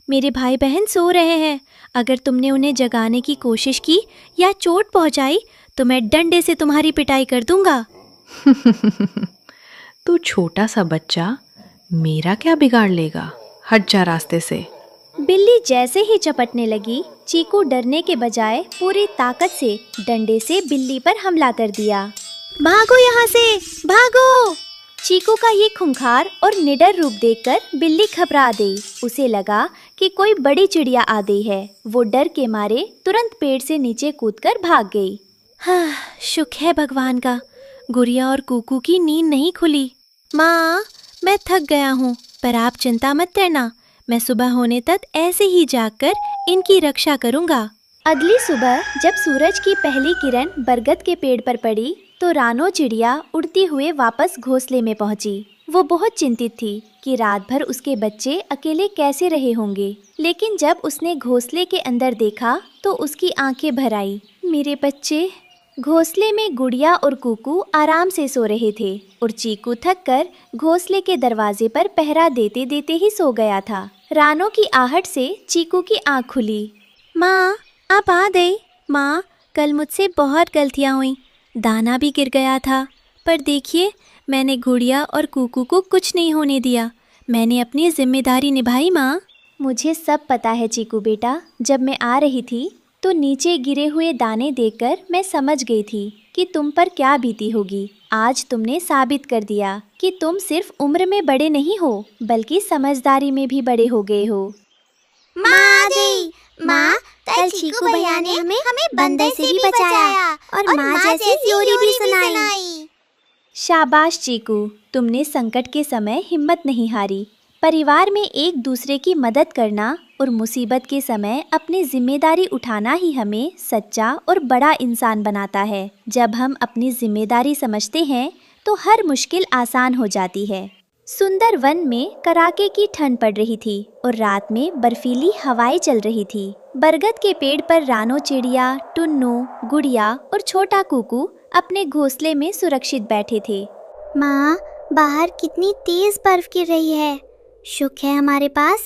मेरे भाई बहन सो रहे हैं। अगर तुमने उन्हें जगाने की कोशिश की या चोट पहुंचाई तो मैं डंडे से तुम्हारी पिटाई कर दूंगा। तू छोटा सा बच्चा मेरा क्या बिगाड़ लेगा, हट जा रास्ते से। बिल्ली जैसे ही चपटने लगी, चीकू डरने के बजाय पूरी ताकत से डंडे से बिल्ली पर हमला कर दिया। भागो यहाँ से, भागो! चीकू का ये खूंखार और निडर रूप देखकर बिल्ली घबरा गई। उसे लगा कि कोई बड़ी चिड़िया आ गई है। वो डर के मारे तुरंत पेड़ से नीचे कूदकर भाग गई। हाँ, शुक्र है भगवान का, गुड़िया और कुकू की नींद नहीं खुली। माँ, मैं थक गया हूँ, पर आप चिंता मत करना, मैं सुबह होने तक ऐसे ही जागकर इनकी रक्षा करूँगा। अगली सुबह जब सूरज की पहली किरण बरगद के पेड़ पर पड़ी तो रानो चिड़िया उड़ती हुए वापस घोंसले में पहुंची। वो बहुत चिंतित थी कि रात भर उसके बच्चे अकेले कैसे रहे होंगे, लेकिन जब उसने घोंसले के अंदर देखा तो उसकी आंखें भर आई। मेरे बच्चे! घोंसले में गुड़िया और कुकू आराम से सो रहे थे और चीकू थककर घोंसले के दरवाजे पर पहरा देते देते ही सो गया था। रानो की आहट से चीकू की आंख खुली। माँ, आप आ गई। माँ, कल मुझसे बहुत गलतियाँ हुई, दाना भी गिर गया था, पर देखिए मैंने गुड़िया और कुकू को कुछ नहीं होने दिया। मैंने अपनी जिम्मेदारी निभाई माँ। मुझे सब पता है चीकू बेटा, जब मैं आ रही थी तो नीचे गिरे हुए दाने देखकर मैं समझ गई थी कि तुम पर क्या बीती होगी। आज तुमने साबित कर दिया कि तुम सिर्फ उम्र में बड़े नहीं हो बल्कि समझदारी में भी बड़े हो गए हो। माँ, कल चीकू भैया ने हमें बंदर से भी बचाया और माँ जैसी लोरी भी सुनाई। शाबाश चीकू, तुमने संकट के समय हिम्मत नहीं हारी। परिवार में एक दूसरे की मदद करना और मुसीबत के समय अपनी जिम्मेदारी उठाना ही हमें सच्चा और बड़ा इंसान बनाता है। जब हम अपनी जिम्मेदारी समझते हैं तो हर मुश्किल आसान हो जाती है। सुंदर वन में कड़ाके की ठंड पड़ रही थी और रात में बर्फीली हवाएं चल रही थी। बरगद के पेड़ पर रानो चिड़िया, टुन्नू, गुड़िया और छोटा कुकू अपने घोंसले में सुरक्षित बैठे थे। माँ, बाहर कितनी तेज बर्फ गिर रही है। शुक्र है हमारे पास